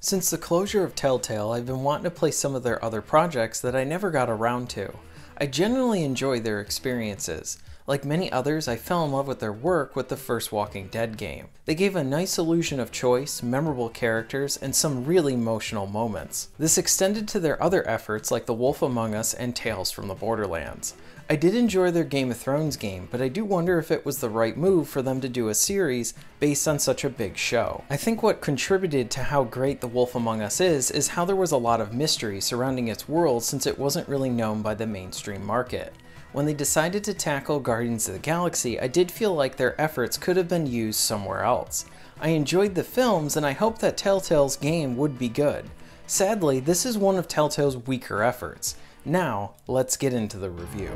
Since the closure of Telltale, I've been wanting to play some of their other projects that I never got around to. I genuinely enjoy their experiences. Like many others, I fell in love with their work with the first Walking Dead game. They gave a nice illusion of choice, memorable characters, and some really emotional moments. This extended to their other efforts like The Wolf Among Us and Tales from the Borderlands. I did enjoy their Game of Thrones game, but I do wonder if it was the right move for them to do a series based on such a big show. I think what contributed to how great The Wolf Among Us is how there was a lot of mystery surrounding its world since it wasn't really known by the mainstream market. When they decided to tackle Guardians of the Galaxy, I did feel like their efforts could have been used somewhere else. I enjoyed the films and I hoped that Telltale's game would be good. Sadly, this is one of Telltale's weaker efforts. Now, let's get into the review.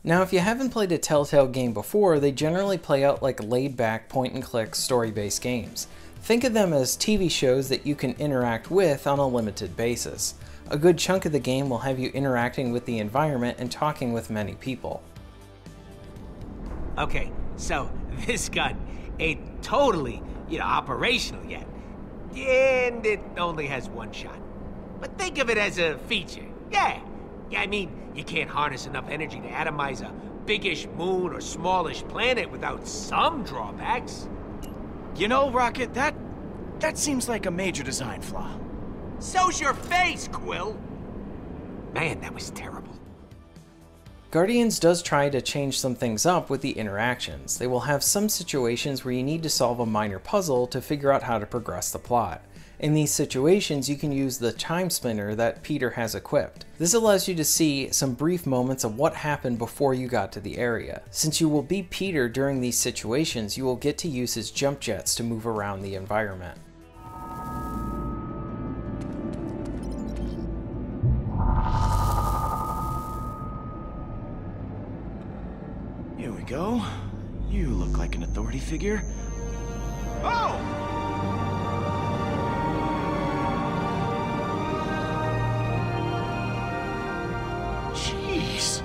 Now, if you haven't played a Telltale game before, they generally play out like laid-back, point-and-click, story-based games. Think of them as TV shows that you can interact with on a limited basis. A good chunk of the game will have you interacting with the environment and talking with many people. Okay, so this gun ain't totally, operational yet. And it only has one shot. But think of it as a feature. Yeah, I mean, you can't harness enough energy to atomize a biggish moon or smallish planet without some drawbacks. You know, Rocket, that seems like a major design flaw. So's your face, Quill! Man, that was terrible. Guardians does try to change some things up with the interactions. They will have some situations where you need to solve a minor puzzle to figure out how to progress the plot. In these situations, you can use the time spinner that Peter has equipped. This allows you to see some brief moments of what happened before you got to the area. Since you will be Peter during these situations, you will get to use his jump jets to move around the environment. Here we go. You look like an authority figure. Oh! Jeez.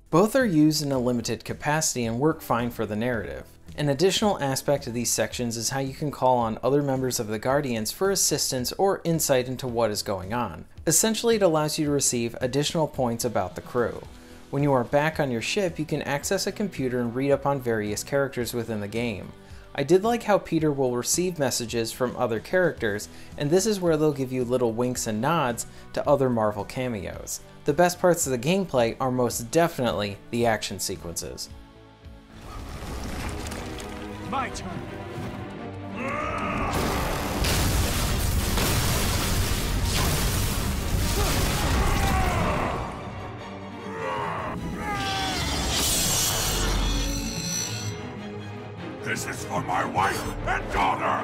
Both are used in a limited capacity and work fine for the narrative. An additional aspect of these sections is how you can call on other members of the Guardians for assistance or insight into what is going on. Essentially, it allows you to receive additional points about the crew. When you are back on your ship, you can access a computer and read up on various characters within the game. I did like how Peter will receive messages from other characters, and this is where they'll give you little winks and nods to other Marvel cameos. The best parts of the gameplay are most definitely the action sequences. My turn. This is for my wife and daughter!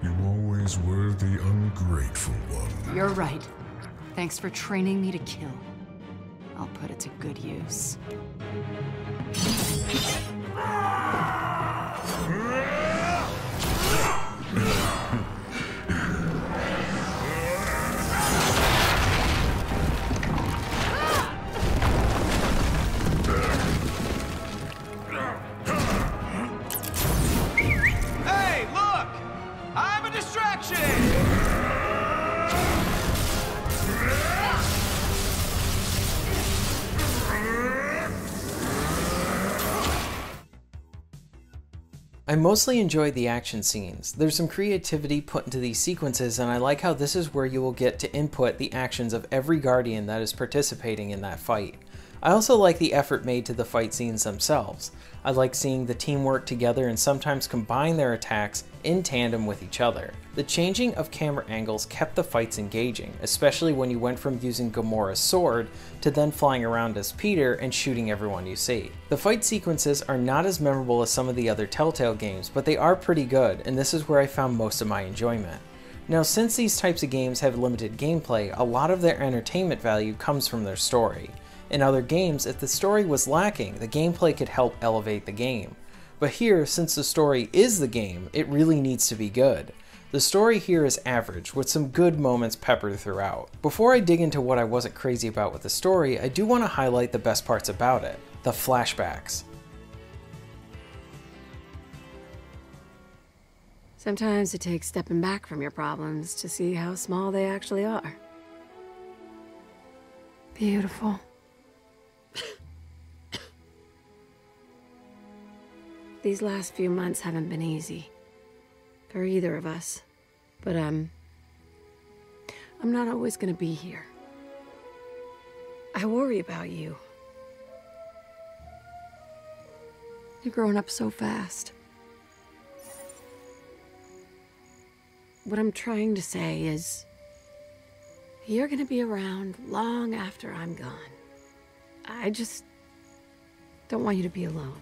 You always were the ungrateful one. You're right. Thanks for training me to kill. I'll put it to good use. Hey, look! I'm a distraction! I mostly enjoyed the action scenes. There's some creativity put into these sequences, and I like how this is where you will get to input the actions of every Guardian that is participating in that fight. I also like the effort made to the fight scenes themselves. I like seeing the team work together and sometimes combine their attacks in tandem with each other. The changing of camera angles kept the fights engaging, especially when you went from using Gamora's sword to then flying around as Peter and shooting everyone you see. The fight sequences are not as memorable as some of the other Telltale games, but they are pretty good, and this is where I found most of my enjoyment. Now, since these types of games have limited gameplay, a lot of their entertainment value comes from their story. In other games, if the story was lacking, the gameplay could help elevate the game. But here, since the story is the game, it really needs to be good. The story here is average, with some good moments peppered throughout. Before I dig into what I wasn't crazy about with the story, I do want to highlight the best parts about it, the flashbacks. Sometimes it takes stepping back from your problems to see how small they actually are. Beautiful. These last few months haven't been easy for either of us, but I'm not always gonna be here. I worry about you. You're growing up so fast. What I'm trying to say is, you're gonna be around long after I'm gone. I just don't want you to be alone.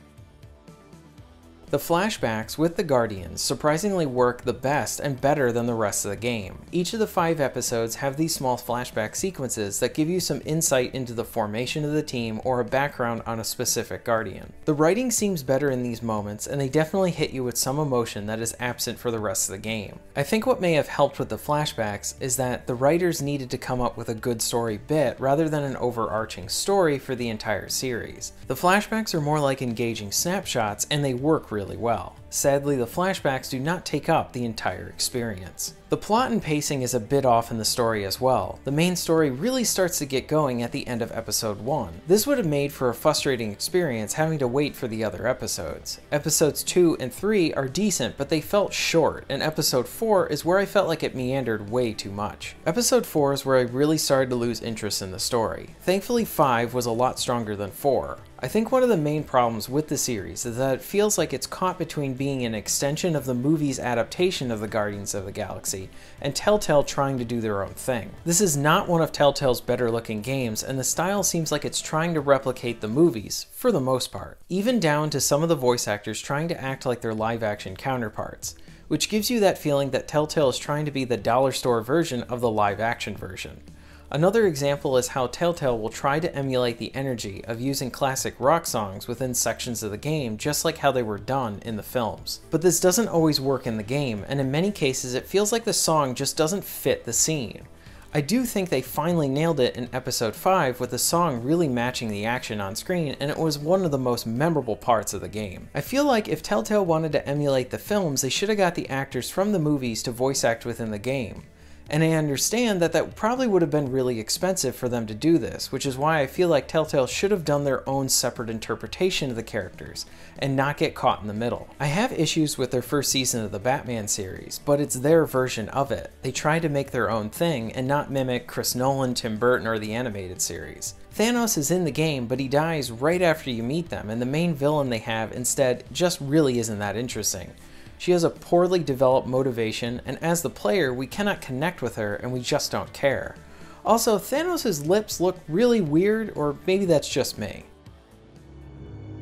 The flashbacks with the Guardians surprisingly work the best and better than the rest of the game. Each of the 5 episodes have these small flashback sequences that give you some insight into the formation of the team or a background on a specific Guardian. The writing seems better in these moments, and they definitely hit you with some emotion that is absent for the rest of the game. I think what may have helped with the flashbacks is that the writers needed to come up with a good story bit rather than an overarching story for the entire series. The flashbacks are more like engaging snapshots, and they work really well. Sadly, the flashbacks do not take up the entire experience. The plot and pacing is a bit off in the story as well. The main story really starts to get going at the end of episode 1. This would have made for a frustrating experience having to wait for the other episodes. Episodes 2 and 3 are decent, but they felt short, and episode 4 is where I felt like it meandered way too much. Episode 4 is where I really started to lose interest in the story. Thankfully, 5 was a lot stronger than 4. I think one of the main problems with the series is that it feels like it's caught between being an extension of the movie's adaptation of the Guardians of the Galaxy and Telltale trying to do their own thing. This is not one of Telltale's better looking games, and the style seems like it's trying to replicate the movies, for the most part. Even down to some of the voice actors trying to act like their live action counterparts, which gives you that feeling that Telltale is trying to be the dollar store version of the live action version. Another example is how Telltale will try to emulate the energy of using classic rock songs within sections of the game, just like how they were done in the films. But this doesn't always work in the game, and in many cases it feels like the song just doesn't fit the scene. I do think they finally nailed it in episode 5 with the song really matching the action on screen, and it was one of the most memorable parts of the game. I feel like if Telltale wanted to emulate the films, they should have got the actors from the movies to voice act within the game. And I understand that that probably would have been really expensive for them to do this, which is why I feel like Telltale should have done their own separate interpretation of the characters, and not get caught in the middle. I have issues with their first season of the Batman series, but it's their version of it. They tried to make their own thing, and not mimic Chris Nolan, Tim Burton, or the animated series. Thanos is in the game, but he dies right after you meet them, and the main villain they have instead just really isn't that interesting. She has a poorly developed motivation, and as the player, we cannot connect with her and we just don't care. Also, Thanos' lips look really weird, or maybe that's just me.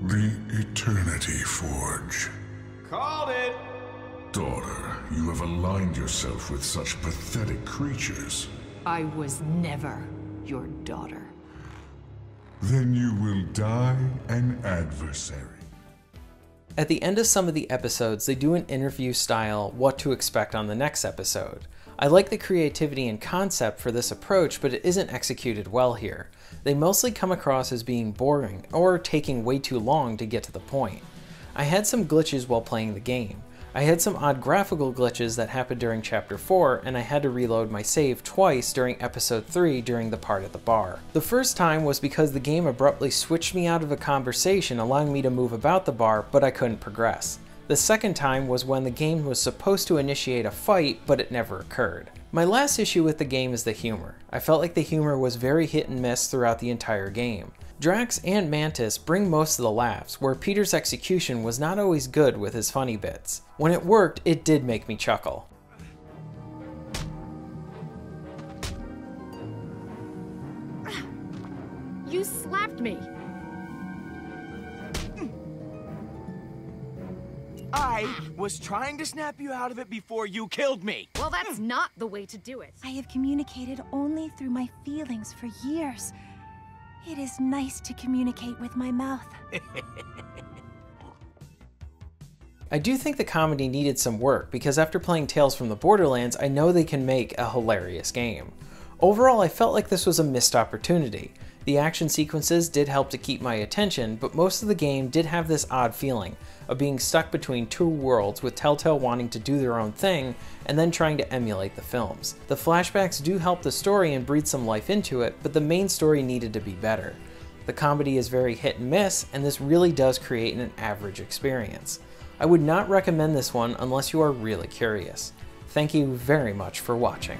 The Eternity Forge. Called it! Daughter, you have aligned yourself with such pathetic creatures. I was never your daughter. Then you will die an adversary. At the end of some of the episodes, they do an interview style what to expect on the next episode. I like the creativity and concept for this approach, but it isn't executed well here. They mostly come across as being boring, or taking way too long to get to the point. I had some glitches while playing the game. I had some odd graphical glitches that happened during Chapter 4, and I had to reload my save twice during Episode 3 during the part at the bar. The first time was because the game abruptly switched me out of a conversation allowing me to move about the bar, but I couldn't progress. The second time was when the game was supposed to initiate a fight, but it never occurred. My last issue with the game is the humor. I felt like the humor was very hit and miss throughout the entire game. Drax and Mantis bring most of the laughs, where Peter's execution was not always good with his funny bits. When it worked, it did make me chuckle. You slapped me. I was trying to snap you out of it before you killed me. Well, that's not the way to do it. I have communicated only through my feelings for years. It is nice to communicate with my mouth. I do think the comedy needed some work, because after playing Tales from the Borderlands, I know they can make a hilarious game. Overall, I felt like this was a missed opportunity. The action sequences did help to keep my attention, but most of the game did have this odd feeling of being stuck between two worlds, with Telltale wanting to do their own thing and then trying to emulate the films. The flashbacks do help the story and breathe some life into it, but the main story needed to be better. The comedy is very hit and miss, and this really does create an average experience. I would not recommend this one unless you are really curious. Thank you very much for watching.